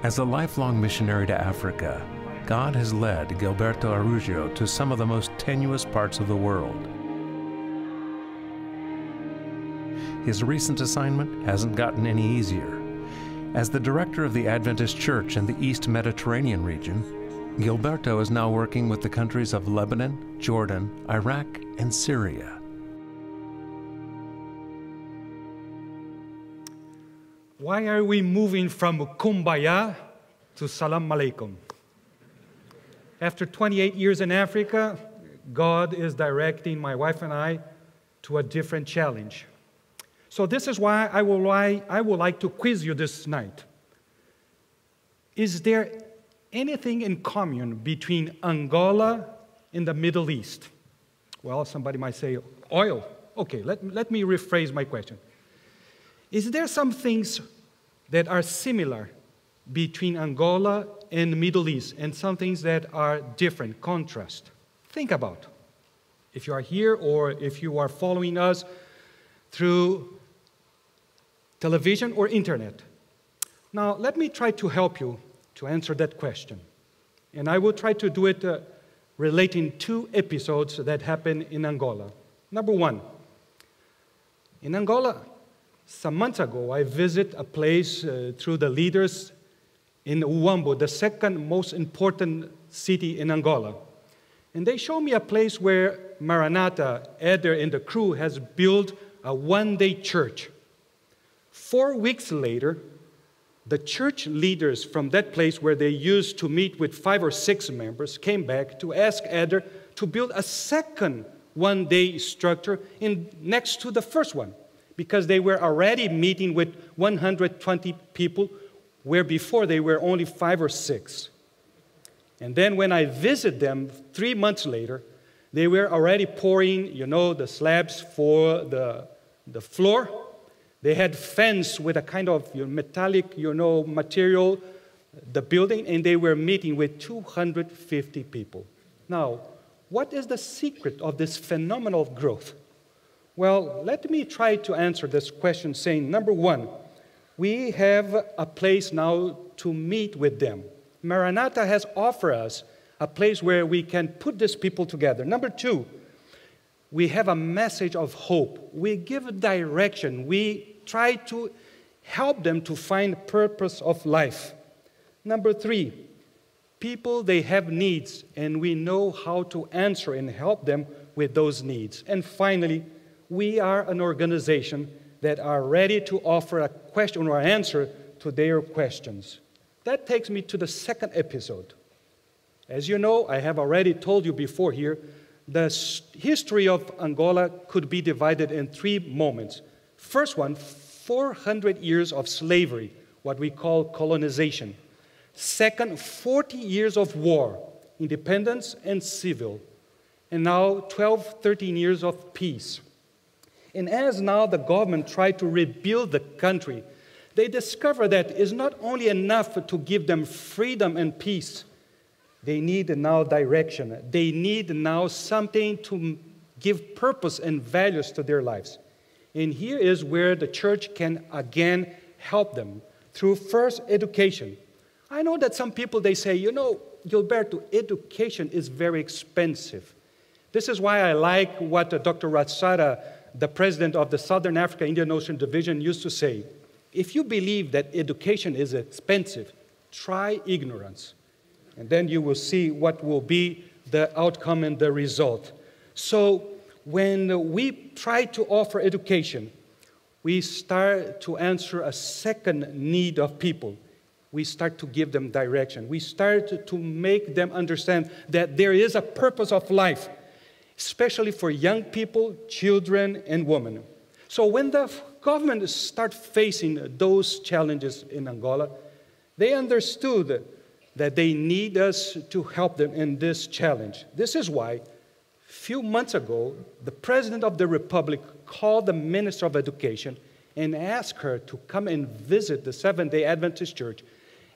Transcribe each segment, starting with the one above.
As a lifelong missionary to Africa, God has led Gilberto Araujo to some of the most tenuous parts of the world. His recent assignment hasn't gotten any easier. As the director of the Adventist Church in the East Mediterranean region, Gilberto is now working with the countries of Lebanon, Jordan, Iraq, and Syria. Why are we moving from Kumbaya to Salam Alaikum? After 28 years in Africa, God is directing my wife and I to a different challenge. So this is why I would like to quiz you this night. Is there anything in common between Angola and the Middle East? Well, somebody might say, oil. Okay, let me rephrase my question. Is there some things that are similar between Angola and the Middle East and some things that are different, contrast? Think about if you are here or if you are following us through television or internet. Now, let me try to help you to answer that question. And I will try to do it relating two episodes that happened in Angola. Number one, in Angola, some months ago, I visited a place through the leaders in Uambo, the second most important city in Angola. And they showed me a place where Maranatha, Eder, and the crew has built a one-day church. 4 weeks later, the church leaders from that place where they used to meet with 5 or 6 members came back to ask Eder to build a second one-day structure next to the first one, because they were already meeting with 120 people, where before they were only 5 or 6. And then when I visited them 3 months later, they were already pouring, the slabs for the floor. They had fence with a kind of metallic, material, the building, and they were meeting with 250 people. Now, what is the secret of this phenomenal growth? Well, let me try to answer this question saying, number one, we have a place now to meet with them. Maranatha has offered us a place where we can put these people together. Number two, we have a message of hope. We give direction. We try to help them to find purpose of life. Number three, people, they have needs, and we know how to answer and help them with those needs. And finally, we are an organization that are ready to offer a question or answer to their questions. That takes me to the second episode. As you know, I have already told you before here, the history of Angola could be divided in 3 moments. First one, 400 years of slavery, what we call colonization. Second, 40 years of war, independence and civil. And now 12, 13 years of peace. And as now the government tried to rebuild the country, they discovered that it's not only enough to give them freedom and peace. They need now direction. They need now something to give purpose and values to their lives. And here is where the church can again help them through first education. I know that some people, they say, Gilberto, education is very expensive. This is why I like what Dr. Ratsara, the president of the Southern Africa Indian Ocean Division, used to say. If you believe that education is expensive, try ignorance. And then you will see what will be the outcome and the result. So when we try to offer education, we start to answer a second need of people. We start to give them direction. We start to make them understand that there is a purpose of life, especially for young people, children, and women. So when the government start facing those challenges in Angola, they understood that they need us to help them in this challenge. This is why, a few months ago, the President of the Republic called the Minister of Education and asked her to come and visit the Seventh-day Adventist Church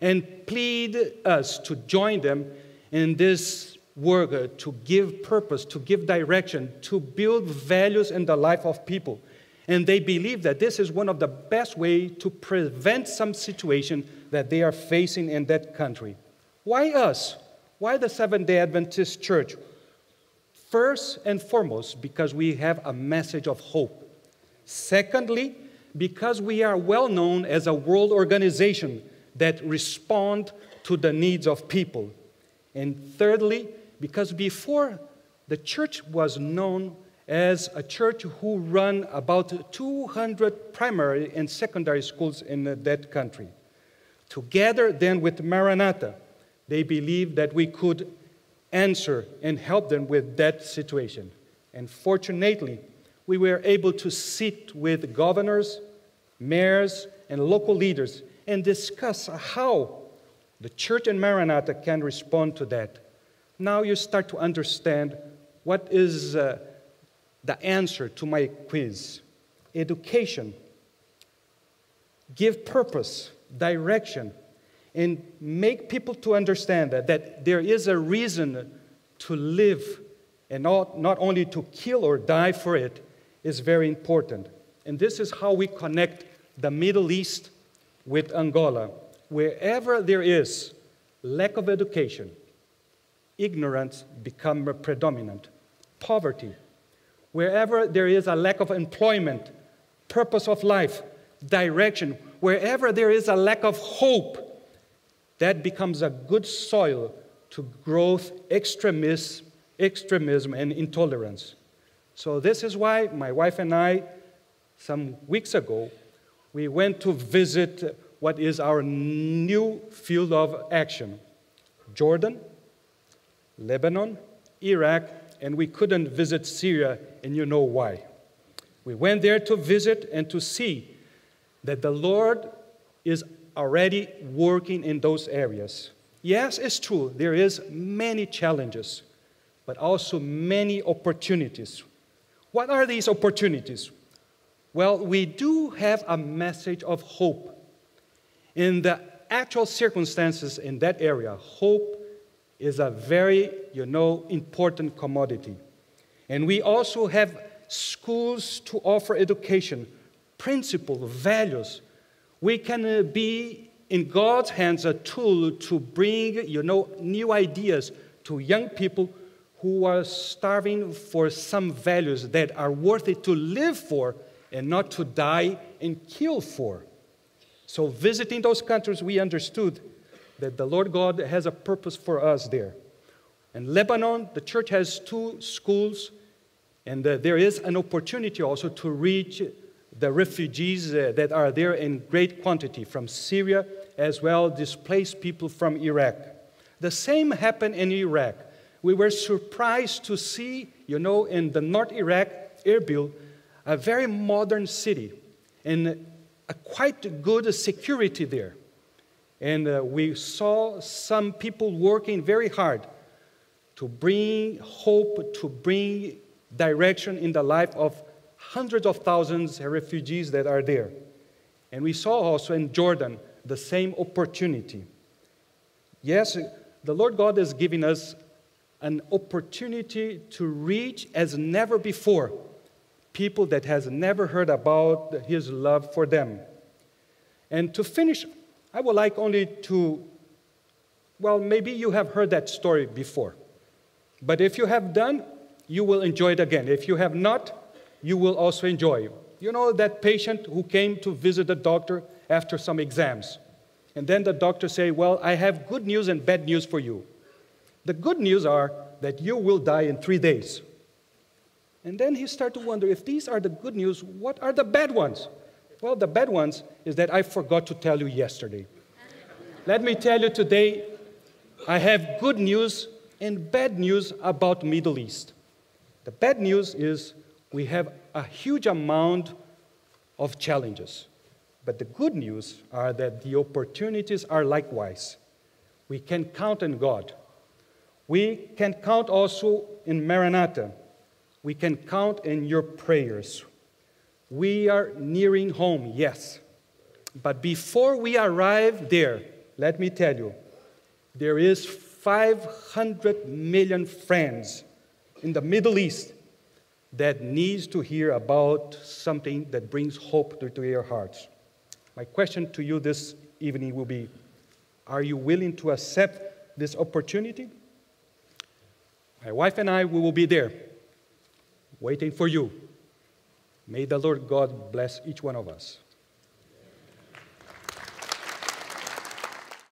and plead us to join them in this work to give purpose, to give direction, to build values in the life of people. And they believe that this is one of the best ways to prevent some situation that they are facing in that country. Why us? Why the Seventh-day Adventist Church? First and foremost, because we have a message of hope. Secondly, because we are well known as a world organization that responds to the needs of people. And thirdly, because before the church was known as a church who run about 200 primary and secondary schools in that country. Together then with Maranatha, they believed that we could answer and help them with that situation. And fortunately, we were able to sit with governors, mayors, and local leaders and discuss how the church and Maranatha can respond to that. Now you start to understand what is the answer to my quiz. Education. Give purpose, direction, and make people to understand that there is a reason to live and not only to kill or die for it is very important. And this is how we connect the Middle East with Angola. Wherever there is lack of education, ignorance becomes predominant. Poverty. Wherever there is a lack of employment, purpose of life, direction, wherever there is a lack of hope, that becomes a good soil to growth, extremism, and intolerance. So this is why my wife and I, some weeks ago, we went to visit what is our new field of action: Jordan, Lebanon, Iraq, and we couldn't visit Syria, and you know why. We went there to visit and to see that the Lord is already working in those areas. Yes, it's true, there is many challenges, but also many opportunities. What are these opportunities? Well, we do have a message of hope. In the actual circumstances in that area, hope is a very, important commodity. And we also have schools to offer education, principles, values. We can be, in God's hands, a tool to bring, new ideas to young people who are starving for some values that are worth it to live for and not to die and kill for. So visiting those countries, we understood that the Lord God has a purpose for us there. In Lebanon, the church has 2 schools, and there is an opportunity also to reach the refugees that are there in great quantity from Syria, as well displaced people from Iraq. The same happened in Iraq. We were surprised to see, in the North Iraq, Erbil, a very modern city, and a quite good security there. And we saw some people working very hard to bring hope, to bring direction in the life of hundreds of thousands of refugees that are there. And we saw also in Jordan the same opportunity. Yes, the Lord God is giving us an opportunity to reach as never before people that has never heard about His love for them. And to finish, I would like only to, maybe you have heard that story before. But if you have done, you will enjoy it again. If you have not, you will also enjoy it. You know that patient who came to visit the doctor after some exams. And then the doctor say, I have good news and bad news for you. The good news are that you will die in 3 days. And then he started to wonder, if these are the good news, what are the bad ones? Well, the bad ones is that I forgot to tell you yesterday. Let me tell you today, I have good news and bad news about Middle East. The bad news is we have a huge amount of challenges. But the good news are that the opportunities are likewise. We can count on God. We can count also in Maranatha. We can count in your prayers. We are nearing home, yes. But before we arrive there, let me tell you, there is 500 million friends in the Middle East that needs to hear about something that brings hope to your hearts. My question to you this evening will be, are you willing to accept this opportunity? My wife and I, we will be there, waiting for you. May the Lord God bless each one of us.